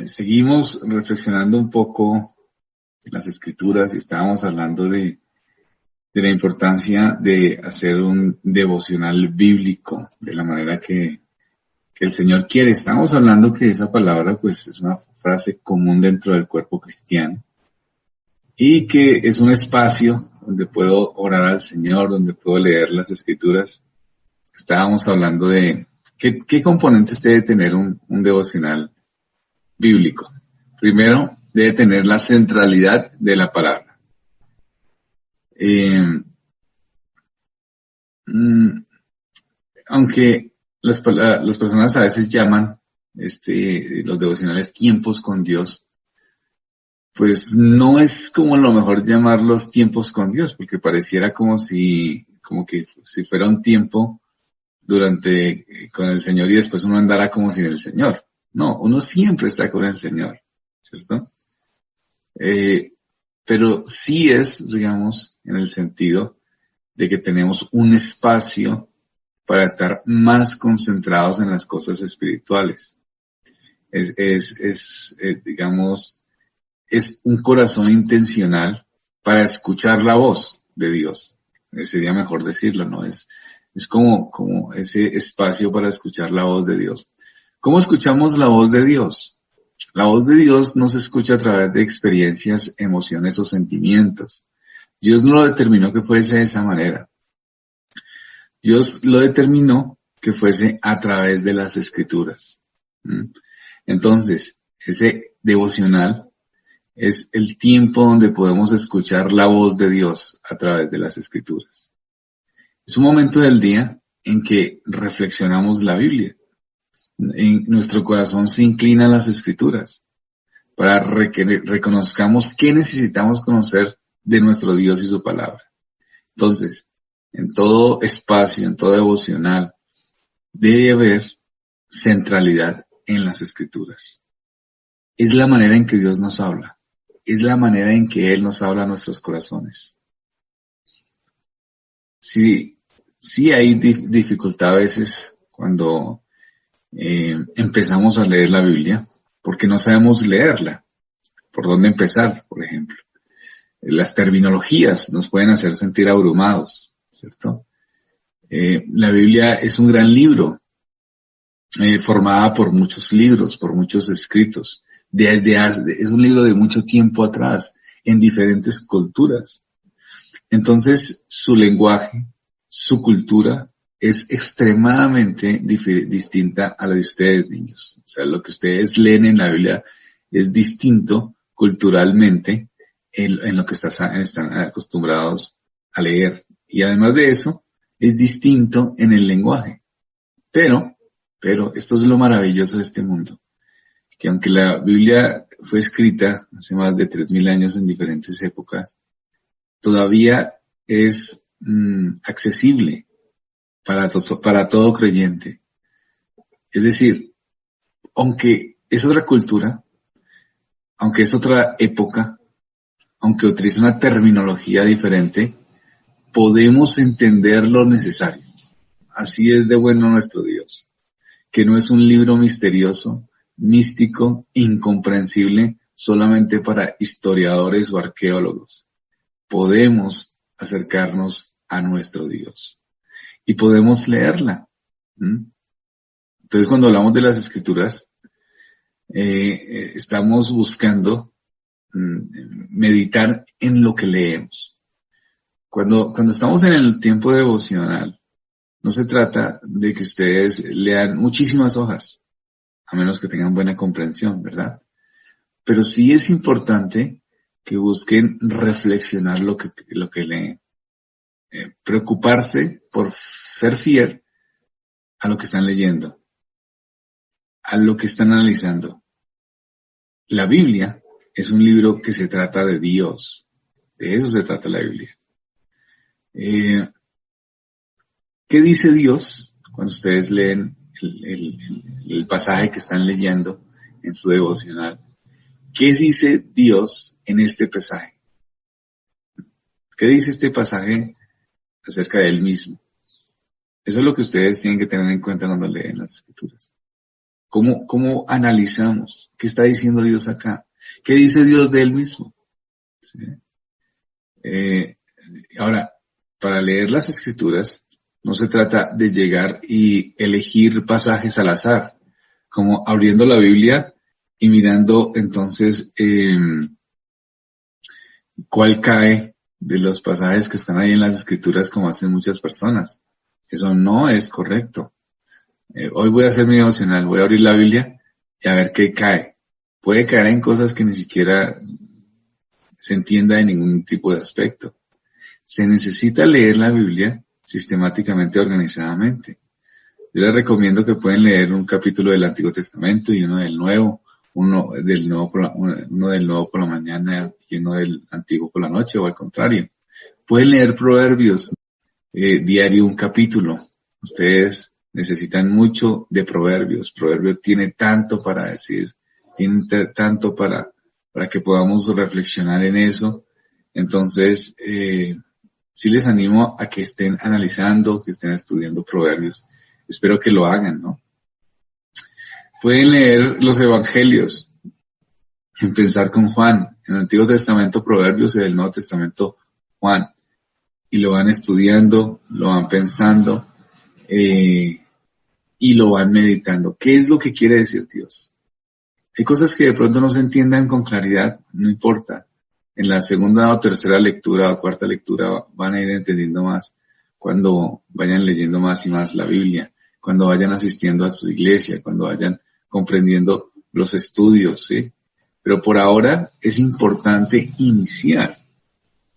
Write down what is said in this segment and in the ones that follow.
Seguimos reflexionando un poco en las escrituras y estábamos hablando de la importancia de hacer un devocional bíblico de la manera que el Señor quiere. Estamos hablando que esa palabra pues es una frase común dentro del cuerpo cristiano y que es un espacio donde puedo orar al Señor, donde puedo leer las escrituras. Estábamos hablando de qué componentes debe tener un devocional bíblico. Primero, debe tener la centralidad de la palabra. Aunque las personas a veces llaman los devocionales tiempos con Dios, pues no es como lo mejor llamarlos tiempos con Dios, porque pareciera como que si fuera un tiempo con el Señor y después uno andara como sin el Señor. No, uno siempre está con el Señor, ¿cierto? Pero sí es, digamos, en el sentido de que tenemos un espacio para estar más concentrados en las cosas espirituales. Digamos, es un corazón intencional para escuchar la voz de Dios. Sería mejor decirlo, ¿no? Es como ese espacio para escuchar la voz de Dios. ¿Cómo escuchamos la voz de Dios? La voz de Dios no se escucha a través de experiencias, emociones o sentimientos. Dios no lo determinó que fuese de esa manera. Dios lo determinó que fuese a través de las Escrituras. Entonces, ese devocional es el tiempo donde podemos escuchar la voz de Dios a través de las Escrituras. Es un momento del día en que reflexionamos la Biblia. En nuestro corazón se inclina a las Escrituras para que reconozcamos qué necesitamos conocer de nuestro Dios y su palabra. Entonces, en todo espacio, en todo devocional, debe haber centralidad en las Escrituras. Es la manera en que Dios nos habla. Es la manera en que Él nos habla a nuestros corazones. Sí hay dificultad a veces cuando empezamos a leer la Biblia, porque no sabemos leerla. ¿Por dónde empezar, por ejemplo? Las terminologías nos pueden hacer sentir abrumados, ¿cierto? La Biblia es un gran libro, formada por muchos libros, por muchos escritos. Es un libro de mucho tiempo atrás, en diferentes culturas. Entonces, su lenguaje, su cultura, es extremadamente distinta a la de ustedes, niños. O sea, lo que ustedes leen en la Biblia es distinto culturalmente en lo que están acostumbrados a leer. Y además de eso, es distinto en el lenguaje. Pero esto es lo maravilloso de este mundo, que aunque la Biblia fue escrita hace más de 3.000 años en diferentes épocas, todavía es accesible para todo creyente. Es decir, aunque es otra cultura, aunque es otra época, aunque utiliza una terminología diferente, podemos entender lo necesario. Así es de bueno nuestro Dios, que no es un libro misterioso, místico, incomprensible solamente para historiadores o arqueólogos. Podemos acercarnos a nuestro Dios y podemos leerla. Entonces, cuando hablamos de las Escrituras, estamos buscando meditar en lo que leemos. Cuando estamos en el tiempo devocional, no se trata de que ustedes lean muchísimas hojas, a menos que tengan buena comprensión, ¿verdad? Pero sí es importante que busquen reflexionar lo que leen. Preocuparse por ser fiel a lo que están leyendo, a lo que están analizando. La Biblia es un libro que se trata de Dios. De eso se trata la Biblia. ¿Qué dice Dios cuando ustedes leen el pasaje que están leyendo en su devocional? ¿Qué dice Dios en este pasaje? ¿Qué dice este pasaje acerca de Él mismo? Eso es lo que ustedes tienen que tener en cuenta cuando leen las Escrituras. ¿Cómo analizamos? ¿Qué está diciendo Dios acá? ¿Qué dice Dios de Él mismo? ¿Sí? Ahora, para leer las Escrituras, no se trata de llegar y elegir pasajes al azar, como abriendo la Biblia y mirando entonces cuál cae de los pasajes que están ahí en las Escrituras, como hacen muchas personas. Eso no es correcto. Hoy voy a hacer mi devocional, voy a abrir la Biblia y a ver qué cae. Puede caer en cosas que ni siquiera se entienda en ningún tipo de aspecto. Se necesita leer la Biblia sistemáticamente, organizadamente. Yo les recomiendo que pueden leer un capítulo del Antiguo Testamento y uno del Nuevo, uno del Nuevo por la mañana y uno del Antiguo por la noche, o al contrario. Pueden leer Proverbios, diario un capítulo. Ustedes necesitan mucho de Proverbios. Proverbios tiene tanto para decir, tiene tanto para que podamos reflexionar en eso. Entonces, sí les animo a que estén analizando, que estén estudiando Proverbios. Espero que lo hagan, ¿no? Pueden leer los Evangelios, empezar con Juan, en el Antiguo Testamento Proverbios y en el Nuevo Testamento Juan, y lo van estudiando, lo van pensando, y lo van meditando. ¿Qué es lo que quiere decir Dios? Hay cosas que de pronto no se entiendan con claridad, no importa. En la segunda o tercera lectura o cuarta lectura van a ir entendiendo más cuando vayan leyendo más y más la Biblia, cuando vayan asistiendo a su iglesia, cuando vayan comprendiendo los estudios, ¿sí? Pero por ahora es importante iniciar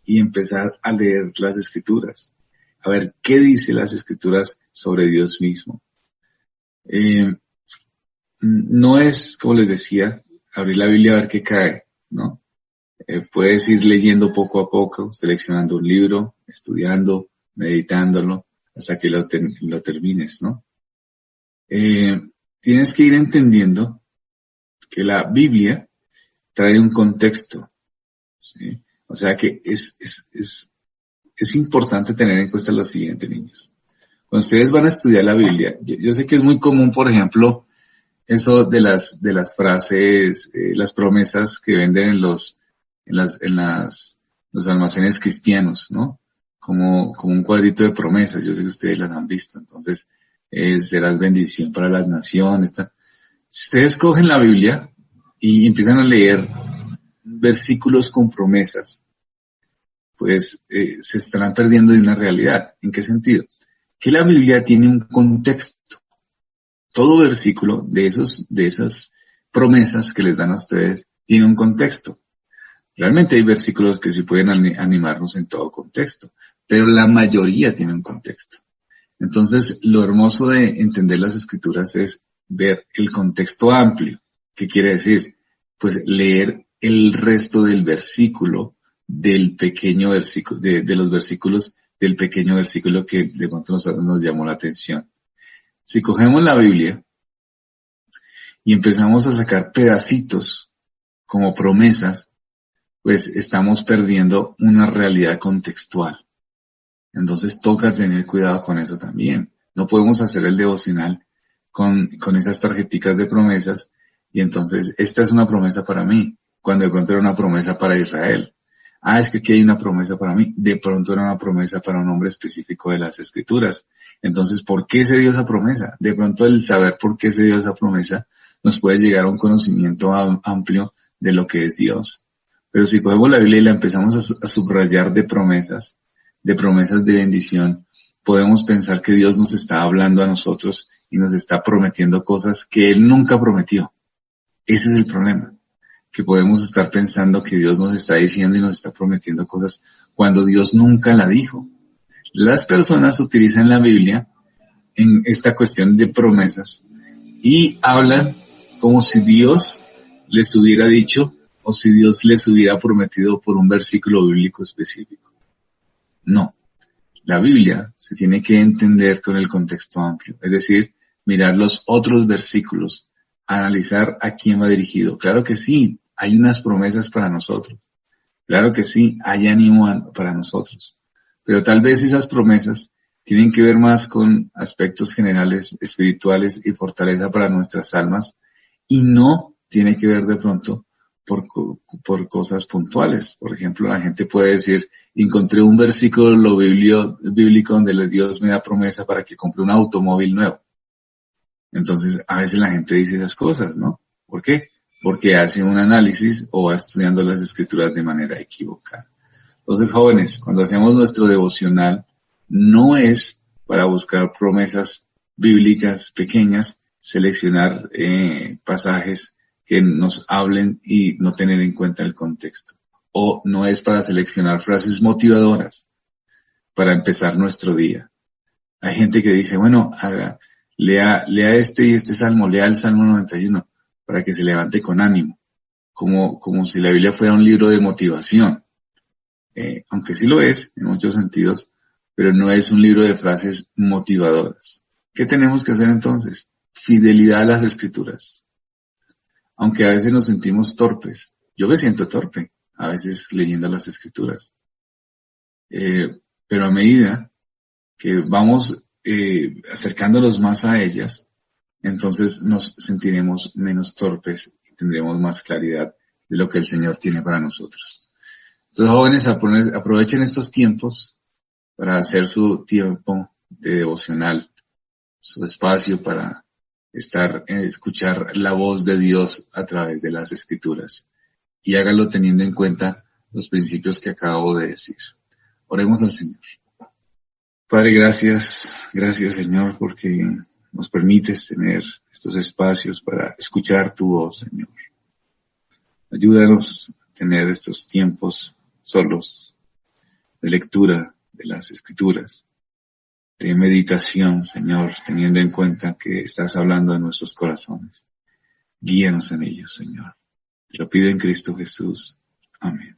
y empezar a leer las Escrituras, a ver qué dice las Escrituras sobre Dios mismo. No es, como les decía, abrir la Biblia a ver qué cae, ¿no? Puedes ir leyendo poco a poco, seleccionando un libro, estudiando, meditándolo, hasta que lo termines, ¿no? Tienes que ir entendiendo que la Biblia trae un contexto, ¿sí? O sea que es importante tener en cuenta lo siguiente, niños. Cuando ustedes van a estudiar la Biblia, yo sé que es muy común, por ejemplo, eso de las frases, las promesas que venden en los almacenes cristianos, ¿no? Como un cuadrito de promesas, yo sé que ustedes las han visto. Entonces, serás bendición para las naciones. Si ustedes cogen la Biblia y empiezan a leer versículos con promesas, pues se estarán perdiendo de una realidad. ¿En qué sentido? Que la Biblia tiene un contexto. Todo versículo de esas promesas que les dan a ustedes tiene un contexto. Realmente hay versículos que sí pueden animarnos en todo contexto, pero la mayoría tiene un contexto. Entonces, lo hermoso de entender las Escrituras es ver el contexto amplio. ¿Qué quiere decir? Pues leer el resto del versículo, del pequeño versículo, de los versículos del pequeño versículo que de pronto nos llamó la atención. Si cogemos la Biblia y empezamos a sacar pedacitos como promesas, pues estamos perdiendo una realidad contextual. Entonces toca tener cuidado con eso también. No podemos hacer el devocional con esas tarjeticas de promesas y entonces esta es una promesa para mí, cuando de pronto era una promesa para Israel. Es que aquí hay una promesa para mí, de pronto era una promesa para un hombre específico de las Escrituras. Entonces, ¿por qué se dio esa promesa? De pronto el saber por qué se dio esa promesa nos puede llegar a un conocimiento amplio de lo que es Dios. Pero si cogemos la Biblia y la empezamos a subrayar de promesas de bendición, podemos pensar que Dios nos está hablando a nosotros y nos está prometiendo cosas que Él nunca prometió. Ese es el problema, que podemos estar pensando que Dios nos está diciendo y nos está prometiendo cosas cuando Dios nunca la dijo. Las personas utilizan la Biblia en esta cuestión de promesas y hablan como si Dios les hubiera dicho o si Dios les hubiera prometido por un versículo bíblico específico. No, la Biblia se tiene que entender con el contexto amplio, es decir, mirar los otros versículos, analizar a quién va dirigido. Claro que sí, hay unas promesas para nosotros. Claro que sí, hay ánimo para nosotros. Pero tal vez esas promesas tienen que ver más con aspectos generales, espirituales y fortaleza para nuestras almas, y no tiene que ver de pronto por cosas puntuales. Por ejemplo, la gente puede decir, encontré un versículo bíblico donde Dios me da promesa para que compre un automóvil nuevo. Entonces, a veces la gente dice esas cosas, ¿no? ¿Por qué? Porque hace un análisis o va estudiando las escrituras de manera equivocada. Entonces, jóvenes, cuando hacemos nuestro devocional, no es para buscar promesas bíblicas pequeñas, seleccionar pasajes que nos hablen y no tener en cuenta el contexto. O no es para seleccionar frases motivadoras para empezar nuestro día. Hay gente que dice, bueno, lea este y este salmo, lea el Salmo 91 para que se levante con ánimo, como si la Biblia fuera un libro de motivación. Aunque sí lo es en muchos sentidos, pero no es un libro de frases motivadoras. ¿Qué tenemos que hacer entonces? Fidelidad a las Escrituras. Aunque a veces nos sentimos torpes. Yo me siento torpe a veces leyendo las Escrituras. Pero a medida que vamos acercándonos más a ellas, entonces nos sentiremos menos torpes y tendremos más claridad de lo que el Señor tiene para nosotros. Entonces, jóvenes, aprovechen estos tiempos para hacer su tiempo de devocional, su espacio para escuchar la voz de Dios a través de las Escrituras. Y háganlo teniendo en cuenta los principios que acabo de decir. Oremos al Señor. Padre, gracias Señor, porque nos permites tener estos espacios para escuchar tu voz, Señor. Ayúdanos a tener estos tiempos solos de lectura de las Escrituras, de meditación, Señor, teniendo en cuenta que estás hablando de nuestros corazones. Guíanos en ellos, Señor. Te lo pido en Cristo Jesús. Amén.